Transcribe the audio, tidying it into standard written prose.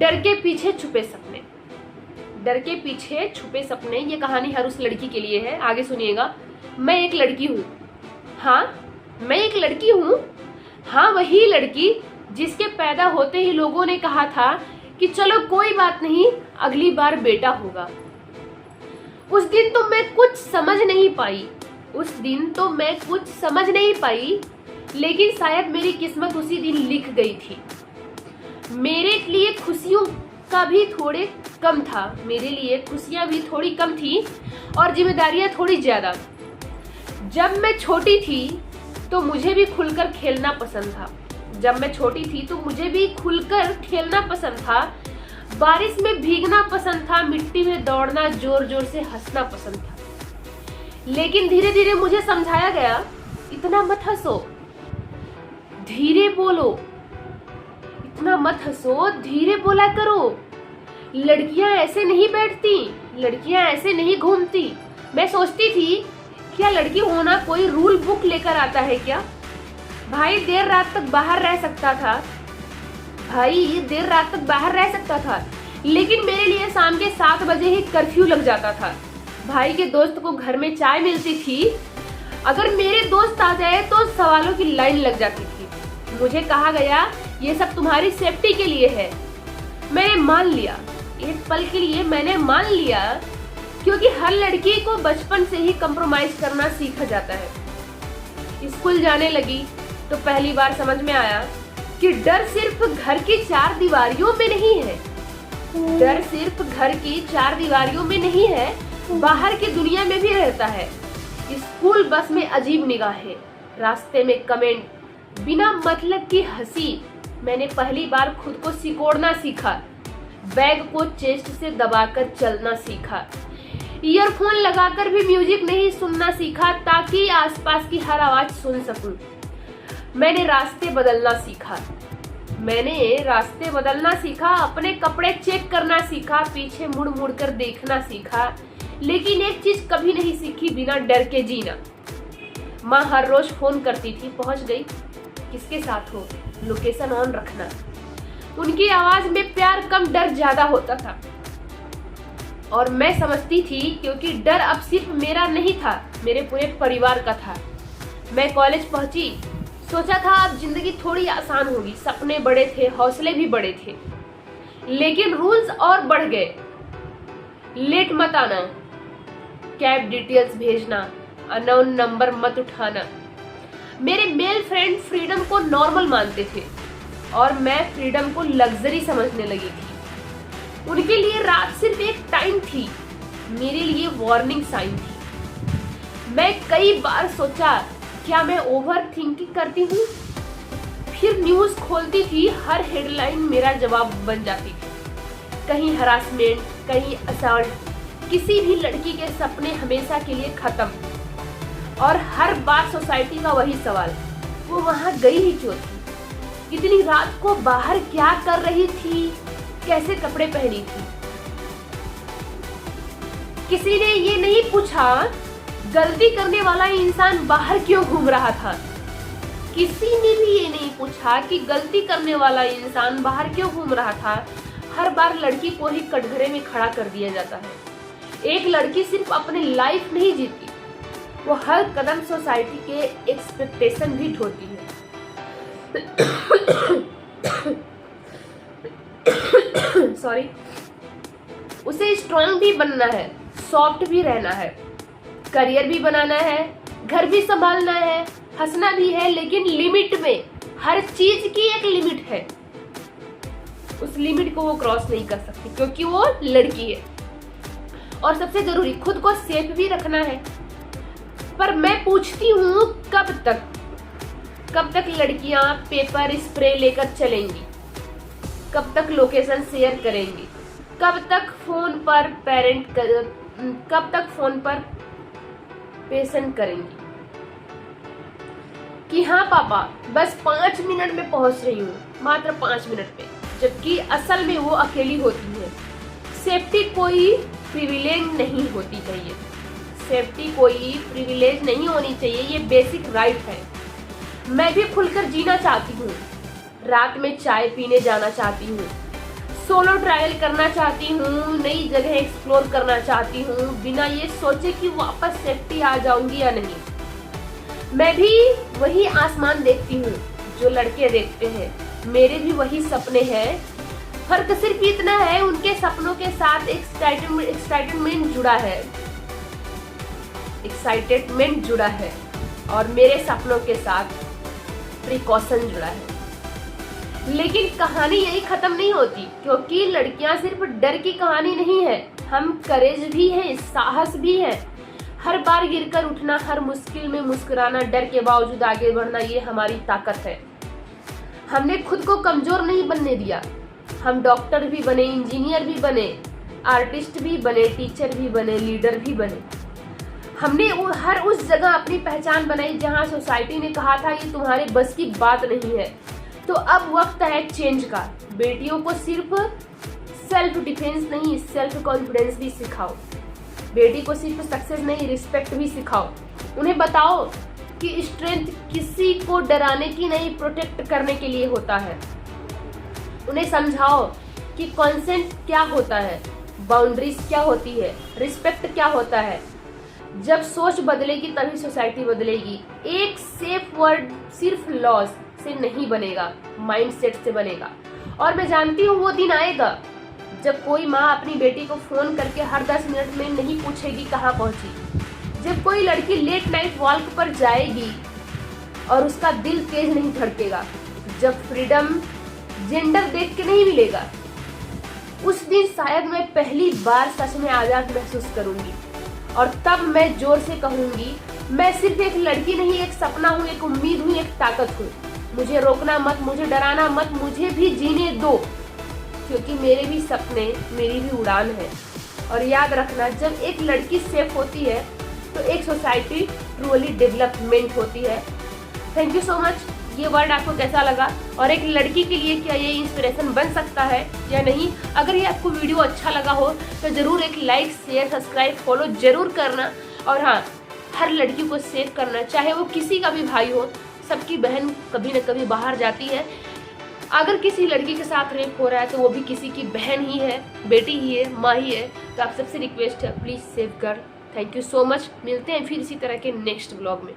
डर के पीछे छुपे सपने। डर के पीछे छुपे सपने, ये कहानी हर उस लड़की के लिए है। आगे सुनिएगा। मैं एक लड़की हूँ, हाँ मैं एक लड़की हूँ, हाँ वही लड़की जिसके पैदा होते ही लोगों ने कहा था कि चलो कोई बात नहीं, अगली बार बेटा होगा। उस दिन तो मैं कुछ समझ नहीं पाई, उस दिन तो मैं कुछ समझ नहीं पाई, लेकिन शायद मेरी किस्मत उसी दिन लिख गई थी। मेरे लिए खुशियों का भी थोड़े कम था, मेरे लिए खुशियां भी थोड़ी कम थी और जिम्मेदारियां थोड़ी ज्यादा। जब मैं छोटी थी तो मुझे भी खुलकर खेलना पसंद था, जब मैं छोटी थी तो मुझे भी खुलकर खेलना पसंद था। बारिश में भीगना पसंद था, मिट्टी में दौड़ना, जोर जोर से हंसना पसंद था। लेकिन धीरे धीरे मुझे समझाया गया, इतना मत हंसो, धीरे बोलो, इतना मत हंसो, धीरे बोला करो। लड़कियां ऐसे नहीं बैठती, लड़कियां ऐसे नहीं घूमती। मैं सोचती थी क्या लड़की होना कोई रूल बुक लेकर आता है क्या? भाई देर रात तक बाहर रह सकता था, भाई देर रात तक बाहर रह सकता था, लेकिन मेरे लिए शाम के 7 बजे ही कर्फ्यू लग जाता था। भाई के दोस्त को घर में चाय मिलती थी, अगर मेरे दोस्त आ जाए तो सवालों की लाइन लग जाती थी। मुझे कहा गया ये सब तुम्हारी सेफ्टी के लिए है। मैंने मान लिया, एक पल के लिए मैंने मान लिया, क्योंकि हर लड़की को बचपन से ही कंप्रोमाइज करना सीखा जाता है। स्कूल जाने लगी तो पहली बार समझ में आया कि डर सिर्फ घर की 4 दीवारियों में नहीं है, डर सिर्फ घर की 4 दीवारियों में नहीं है, बाहर की दुनिया में भी रहता है। स्कूल बस में अजीब निगाहें, रास्ते में कमेंट, बिना मतलब की हंसी। मैंने पहली बार खुद को सिकोड़ना सीखा, बैग को चेस्ट से दबाकर चलना सीखा, ईयरफोन लगाकर भी म्यूजिक नहीं सुनना सीखा ताकि आसपास की हर आवाज सुन सकूं। मैंने रास्ते बदलना सीखा, मैंने रास्ते बदलना सीखा, अपने कपड़े चेक करना सीखा, पीछे मुड़ मुड़ कर देखना सीखा। लेकिन एक चीज कभी नहीं सीखी, बिना डर के जीना। माँ हर रोज फोन करती थी, पहुंच गई, किसके साथ हो, लोकेशन ऑन रखना। उनकी आवाज में प्यार कम डर ज्यादा होता था और मैं समझती थी क्योंकि डर अब सिर्फ मेरा नहीं था, मेरे पूरे परिवार का था। मैं कॉलेज पहुंची, सोचा था अब जिंदगी थोड़ी आसान होगी, सपने बड़े थे, हौसले भी बड़े थे, लेकिन रूल्स और बढ़ गए। लेट मत आना, कैब डिटेल्स भेजना, अननोन नंबर मत उठाना। मेरे मेल फ्रेंड फ्रीडम को नॉर्मल मानते थे और मैं फ्रीडम को लग्जरी समझने लगी थी। उनके लिए रात सिर्फ एक टाइम थी, मेरे लिए वार्निंग साइन थी। मैं कई बार सोचा क्या मैं ओवर थिंकिंग करती हूँ, फिर न्यूज खोलती थी, हर हेडलाइन मेरा जवाब बन जाती थी। कहीं हरासमेंट, कहीं असल्ट, किसी भी लड़की के सपने हमेशा के लिए खत्म। और हर बार सोसाइटी का वही सवाल, वो वहां गई ही क्यों थी, इतनी रात को बाहर क्या कर रही थी, कैसे कपड़े पहनी थी। किसी ने ये नहीं पूछा गलती करने वाला इंसान बाहर क्यों घूम रहा था। किसी ने भी ये नहीं पूछा कि गलती करने वाला इंसान बाहर क्यों घूम रहा था। हर बार लड़की को ही कटघरे में खड़ा कर दिया जाता है। एक लड़की सिर्फ अपनी लाइफ नहीं जीती, वो हर कदम सोसाइटी के एक्सपेक्टेशन भी ढोती है। सॉरी। उसे स्ट्रांग भी बनना है, सॉफ्ट भी रहना है, करियर भी बनाना है, घर भी संभालना है, हंसना भी है, लेकिन लिमिट में। हर चीज की एक लिमिट है, उस लिमिट को वो क्रॉस नहीं कर सकती क्योंकि वो लड़की है। और सबसे जरूरी, खुद को सेफ भी रखना है। पर मैं पूछती हूँ कब तक लड़कियां पेपर स्प्रे लेकर चलेंगी, कब तक लोकेशन शेयर करेंगी, कब तक फोन पर पेशेंट करेंगी कि हाँ पापा बस 5 मिनट में पहुंच रही हूँ, मात्र 5 मिनट में, जबकि असल में वो अकेली होती है। सेफ्टी कोई प्रिविलेज नहीं होती चाहिए, सेफ्टी कोई प्रिविलेज नहीं होनी चाहिए, ये बेसिक राइट है। मैं भी खुलकर जीना चाहती हूँ, रात में चाय पीने जाना चाहती हूँ, सोलो ट्रायल करना चाहती हूँ, नई जगह एक्सप्लोर करना चाहती हूँ, बिना ये सोचे कि वापस सेफ्टी आ जाऊंगी या नहीं। मैं भी वही आसमान देखती हूँ जो लड़के देखते हैं, मेरे भी वही सपने हैं। फर्क सिर्फ इतना है, उनके सपनों के साथ एक्साइटमेंट जुड़ा है और मेरे सपनों के साथ प्रिकॉशन जुड़ा है। लेकिन कहानी यही खत्म नहीं होती, क्योंकि लड़कियां सिर्फ डर की कहानी नहीं है, हम करेज भी हैं, साहस भी है। हर बार गिरकर उठना, हर मुश्किल में मुस्कुराना, डर के बावजूद आगे बढ़ना, ये हमारी ताकत है। हमने खुद को कमजोर नहीं बनने दिया। हम डॉक्टर भी बने, इंजीनियर भी बने, आर्टिस्ट भी बने, टीचर भी बने, लीडर भी बने। हमने हर उस जगह अपनी पहचान बनाई जहां सोसाइटी ने कहा था ये तुम्हारे बस की बात नहीं है। तो अब वक्त है चेंज का। बेटियों को सिर्फ सेल्फ डिफेंस नहीं, सेल्फ कॉन्फिडेंस भी सिखाओ। बेटी को सिर्फ सक्सेस नहीं, रिस्पेक्ट भी सिखाओ। उन्हें बताओ कि स्ट्रेंथ किसी को डराने की नहीं, प्रोटेक्ट करने के लिए होता है। उन्हें समझाओ कि कॉन्सेंट क्या होता है, बाउंड्रीज क्या होती है, रिस्पेक्ट क्या होता है। जब सोच बदलेगी तभी सोसाइटी बदलेगी। एक सेफ वर्ड सिर्फ लॉज से नहीं बनेगा, माइंडसेट से बनेगा। और मैं जानती हूँ वो दिन आएगा जब कोई माँ अपनी बेटी को फोन करके हर 10 मिनट में नहीं पूछेगी कहाँ पहुंची। जब कोई लड़की लेट नाइट वॉक पर जाएगी और उसका दिल तेज नहीं धड़केगा। जब फ्रीडम जेंडर देख के नहीं मिलेगा, उस दिन शायद मैं पहली बार सच में आजाद महसूस करूंगी। और तब मैं जोर से कहूंगी, मैं सिर्फ एक लड़की नहीं, एक सपना हूँ, एक उम्मीद हूँ, एक ताकत हूँ। मुझे रोकना मत, मुझे डराना मत, मुझे भी जीने दो, क्योंकि मेरे भी सपने, मेरी भी उड़ान है। और याद रखना, जब एक लड़की सेफ होती है तो एक सोसाइटी ट्रूली डेवलपमेंट होती है। Thank you so much. ये वर्ड आपको कैसा लगा और एक लड़की के लिए क्या ये इंस्पिरेशन बन सकता है या नहीं? अगर ये आपको वीडियो अच्छा लगा हो तो ज़रूर एक लाइक, शेयर, सब्सक्राइब, फॉलो जरूर करना। और हाँ, हर लड़की को सेव करना, चाहे वो किसी का भी भाई हो। सबकी बहन कभी न कभी बाहर जाती है। अगर किसी लड़की के साथ रेप हो रहा है तो वो भी किसी की बहन ही है, बेटी ही है, माँ ही है। तो आप सबसे रिक्वेस्ट है, प्लीज़ सेव कर। Thank you so much. मिलते हैं फिर इसी तरह के नेक्स्ट ब्लॉग में।